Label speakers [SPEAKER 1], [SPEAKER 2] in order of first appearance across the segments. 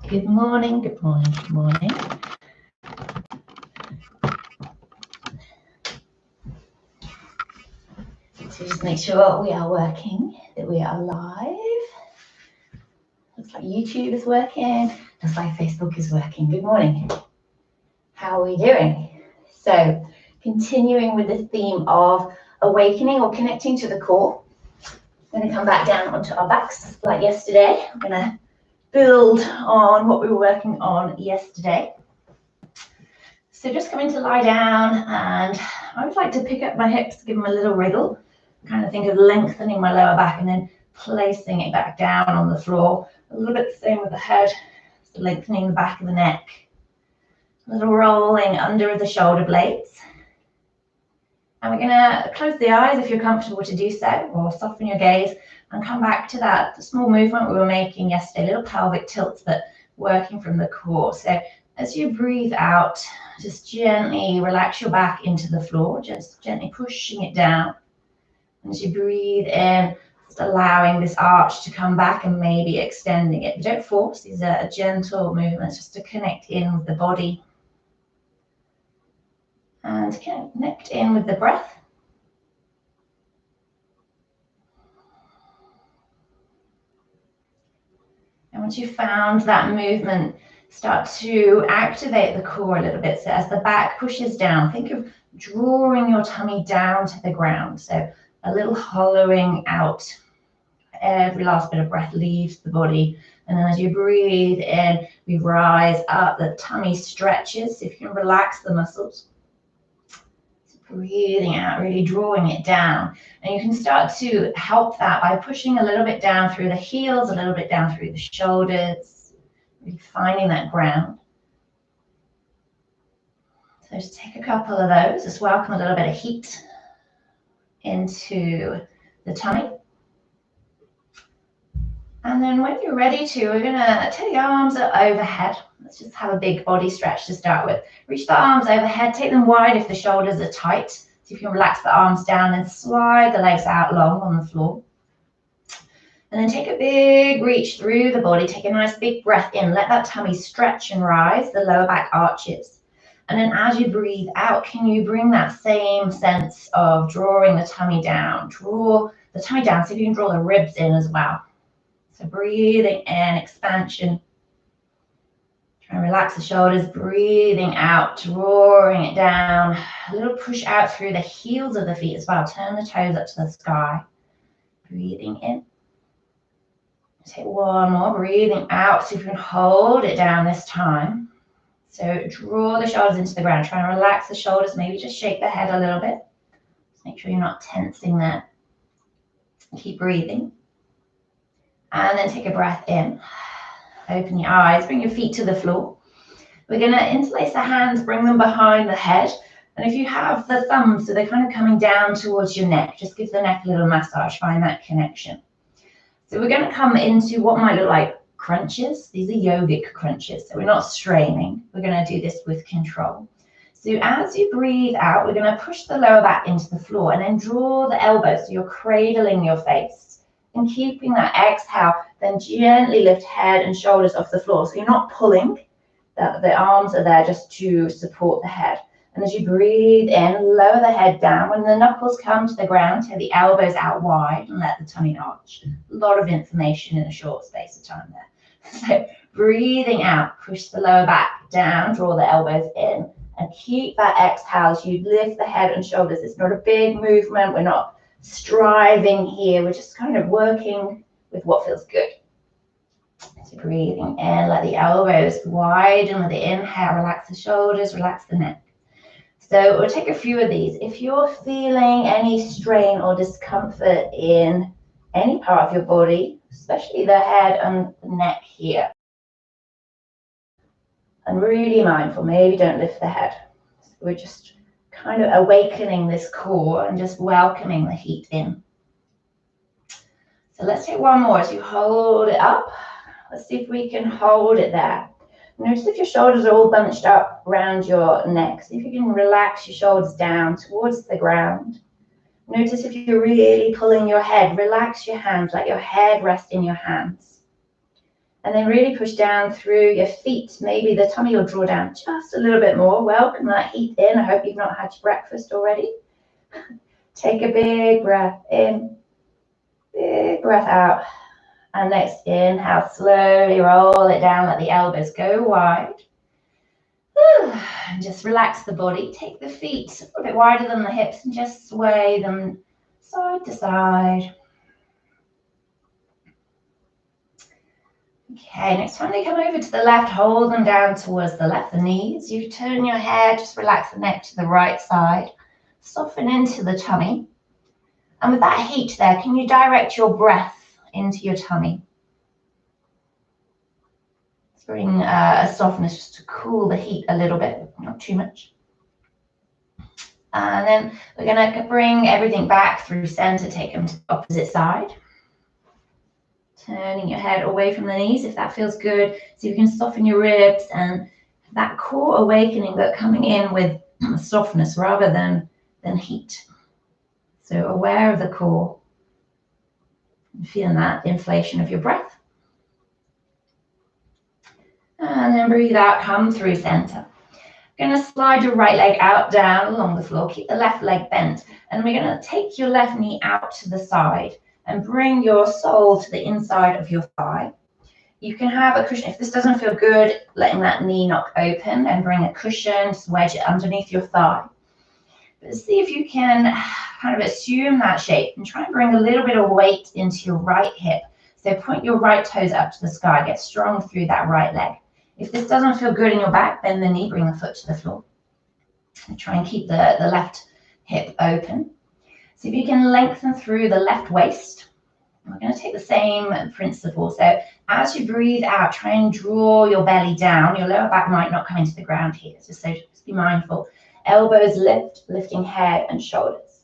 [SPEAKER 1] Good morning, good morning, good morning. So just make sure we are working, that we are live. Looks like YouTube is working, looks like Facebook is working. Good morning. How are we doing? So continuing with the theme of awakening or connecting to the core. I'm going to come back down onto our backs like yesterday. I'm going to build on what we were working on yesterday. So just coming to lie down, and I would like to pick up my hips, give them a little wriggle, kind of think of lengthening my lower back and then placing it back down on the floor. A little bit the same with the head, so lengthening the back of the neck. A little rolling under the shoulder blades. And we're going to close the eyes if you're comfortable to do so, or soften your gaze and come back to that small movement we were making yesterday, little pelvic tilts, but working from the core. So as you breathe out, just gently relax your back into the floor, just gently pushing it down. And as you breathe in, just allowing this arch to come back and maybe extending it. Don't force, these are gentle movements just to connect in with the body. And connect in with the breath. And once you've found that movement, start to activate the core a little bit. So as the back pushes down, think of drawing your tummy down to the ground. So a little hollowing out. Every last bit of breath leaves the body. And then as you breathe in, we rise up, the tummy stretches. If you can relax the muscles. Breathing out, really drawing it down. And you can start to help that by pushing a little bit down through the heels, a little bit down through the shoulders, really finding that ground. So just take a couple of those, just welcome a little bit of heat into the tummy. And then when you're ready to, we're gonna take the arms overhead. Let's just have a big body stretch to start with. Reach the arms overhead, take them wide if the shoulders are tight. So you can relax the arms down and slide the legs out long on the floor. And then take a big reach through the body. Take a nice big breath in. Let that tummy stretch and rise, the lower back arches. And then as you breathe out, can you bring that same sense of drawing the tummy down? Draw the tummy down, so you can draw the ribs in as well. So breathing in, expansion. Try and relax the shoulders, breathing out, drawing it down. A little push out through the heels of the feet as well. Turn the toes up to the sky. Breathing in. Take one more, breathing out. See if you can hold it down this time. So draw the shoulders into the ground. Try and relax the shoulders. Maybe just shake the head a little bit. Just make sure you're not tensing there. Keep breathing. And then take a breath in. Open your eyes, bring your feet to the floor. We're going to interlace the hands, bring them behind the head. And if you have the thumbs, so they're kind of coming down towards your neck, just give the neck a little massage, find that connection. So we're going to come into what might look like crunches. These are yogic crunches, so we're not straining. We're going to do this with control. So as you breathe out, we're going to push the lower back into the floor and then draw the elbows, so you're cradling your face. And keeping that exhale, then gently lift head and shoulders off the floor. So you're not pulling, the arms are there just to support the head. And as you breathe in, lower the head down. When the knuckles come to the ground, take the elbows out wide and let the tummy arch. A lot of information in a short space of time there. So breathing out, push the lower back down, draw the elbows in, and keep that exhale as you lift the head and shoulders. It's not a big movement. We're not striving here, we're just kind of working with what feels good. So breathing in, let the elbows widen with the inhale, relax the shoulders, relax the neck. So we'll take a few of these. If you're feeling any strain or discomfort in any part of your body, especially the head and the neck here, and really mindful, maybe don't lift the head. So we're just kind of awakening this core and just welcoming the heat in. So let's take one more as you hold it up. Let's see if we can hold it there. Notice if your shoulders are all bunched up around your neck. See if you can relax your shoulders down towards the ground. Notice if you're really pulling your head, relax your hands, let your head rest in your hands. And then really push down through your feet. Maybe the tummy will draw down just a little bit more. Welcome that heat in. I hope you've not had your breakfast already. Take a big breath in, big breath out. And next inhale, slowly roll it down, let the elbows go wide. And just relax the body. Take the feet a bit wider than the hips and just sway them side to side. Okay, next time they come over to the left, hold them down towards the left, the knees. You turn your head, just relax the neck to the right side. Soften into the tummy. And with that heat there, can you direct your breath into your tummy? Let's bring a softness just to cool the heat a little bit, not too much. And then we're going to bring everything back through center, take them to the opposite side. Turning your head away from the knees if that feels good. So you can soften your ribs and that core awakening, but coming in with softness rather than heat. So aware of the core. Feeling that inflation of your breath. And then breathe out, come through center. You're going to slide your right leg out, down along the floor. Keep the left leg bent. And we're going to take your left knee out to the side and bring your sole to the inside of your thigh. You can have a cushion. If this doesn't feel good, letting that knee knock open and bring a cushion, just wedge it underneath your thigh. But see if you can kind of assume that shape and try and bring a little bit of weight into your right hip. So point your right toes up to the sky. Get strong through that right leg. If this doesn't feel good in your back, bend the knee, bring the foot to the floor. And try and keep the left hip open. So if you can lengthen through the left waist, we're going to take the same principle. So as you breathe out, try and draw your belly down. Your lower back might not come into the ground here. So just be mindful. Elbows lift, lifting head and shoulders.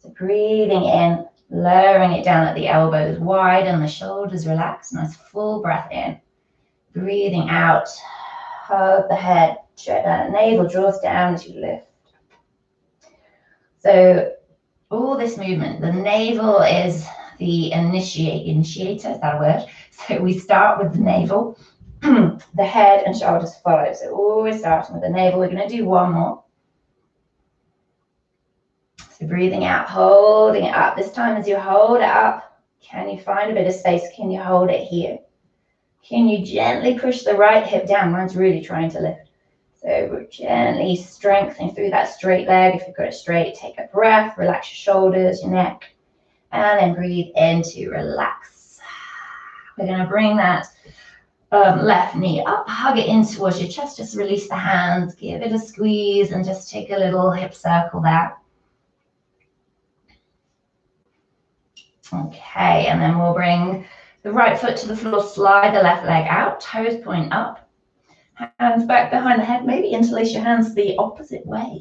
[SPEAKER 1] So breathing in, lowering it down at the elbows, widen the shoulders, relax. Nice full breath in. Breathing out, hug the head, navel draws down as you lift. So all this movement, the navel is the initiator, is that a word? So we start with the navel, the head and shoulders follow. So always starting with the navel. We're going to do one more. So breathing out, holding it up. This time as you hold it up, can you find a bit of space? Can you hold it here? Can you gently push the right hip down? Mine's really trying to lift. So we're gently strengthening through that straight leg. If you've got it straight, take a breath, relax your shoulders, your neck, and then breathe in to relax. We're going to bring that left knee up, hug it in towards your chest, just release the hands, give it a squeeze, and just take a little hip circle there. Okay, and then we'll bring the right foot to the floor, slide the left leg out, toes point up, hands back behind the head, maybe interlace your hands the opposite way.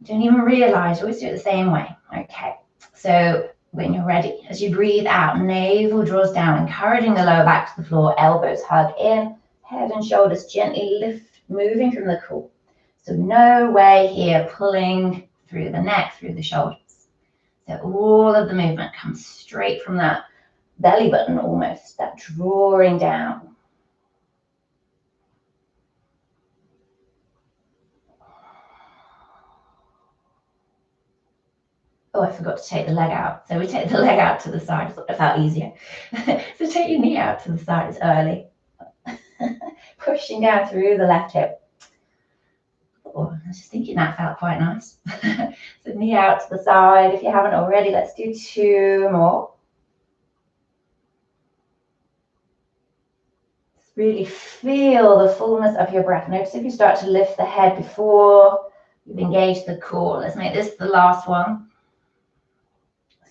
[SPEAKER 1] Don't even realize, always do it the same way. Okay, so when you're ready, as you breathe out, navel draws down, encouraging the lower back to the floor, elbows hug in, head and shoulders gently lift, moving from the core. So no way here, pulling through the neck, through the shoulders. So all of the movement comes straight from that belly button almost, that drawing down. Oh, I forgot to take the leg out. So we take the leg out to the side. I thought that felt easier. So take your knee out to the side. It's early. Pushing down through the left hip. Oh, I was just thinking that felt quite nice. So knee out to the side. If you haven't already, let's do 2 more. Really feel the fullness of your breath. Notice if you start to lift the head before you've engaged the core. Let's make this the last one.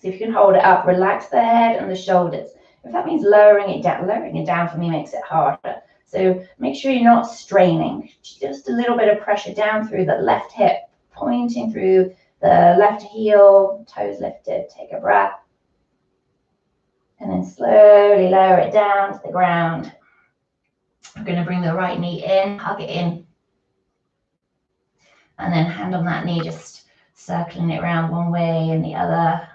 [SPEAKER 1] See if you can hold it up. Relax the head and the shoulders. If that means lowering it down for me makes it harder. So make sure you're not straining. Just a little bit of pressure down through the left hip, pointing through the left heel, toes lifted. Take a breath. And then slowly lower it down to the ground. We're going to bring the right knee in, hug it in. And then hand on that knee, just circling it around one way and the other.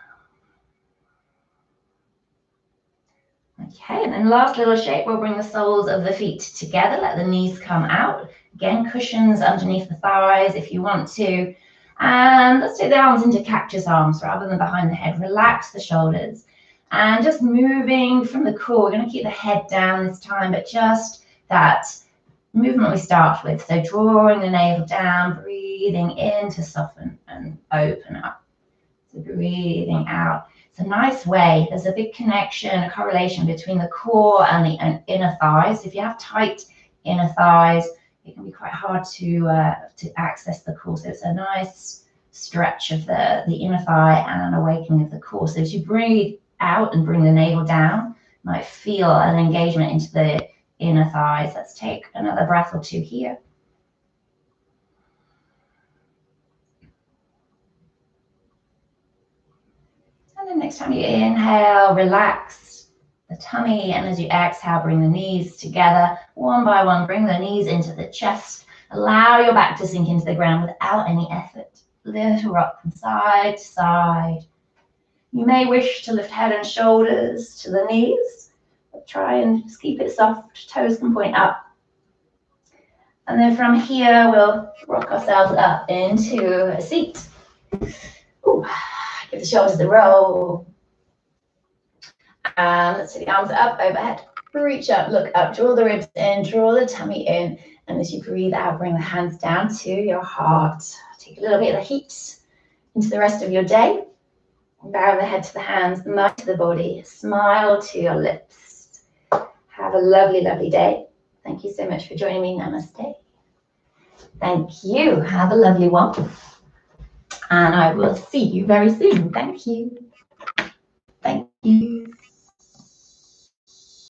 [SPEAKER 1] Okay, and then last little shape, we'll bring the soles of the feet together, let the knees come out. Again, cushions underneath the thighs if you want to. And let's take the arms into cactus arms rather than behind the head. Relax the shoulders. And just moving from the core, we're going to keep the head down this time, but just that movement we start with. So drawing the navel down, breathing in to soften and open up. So breathing out. It's a nice way. There's a big connection, a correlation between the core and the inner thighs. If you have tight inner thighs, it can be quite hard to access the core. So it's a nice stretch of the inner thigh and an awakening of the core. So as you breathe out and bring the navel down, you might feel an engagement into the inner thighs. Let's take another breath or two here. And then next time you inhale, relax the tummy, and as you exhale, bring the knees together one by one. Bring the knees into the chest. Allow your back to sink into the ground without any effort. Little rock from side to side. You may wish to lift head and shoulders to the knees, but try and just keep it soft. Toes can point up. And then from here, we'll rock ourselves up into a seat. Ooh. Give the shoulders a roll. And let's take the arms up overhead. Reach up, look up, draw the ribs in, draw the tummy in. And as you breathe out, bring the hands down to your heart. Take a little bit of the heat into the rest of your day. Bow the head to the hands, the mouth to the body. Smile to your lips. Have a lovely, lovely day. Thank you so much for joining me. Namaste. Thank you. Have a lovely one. And I will see you very soon. Thank you. Thank you.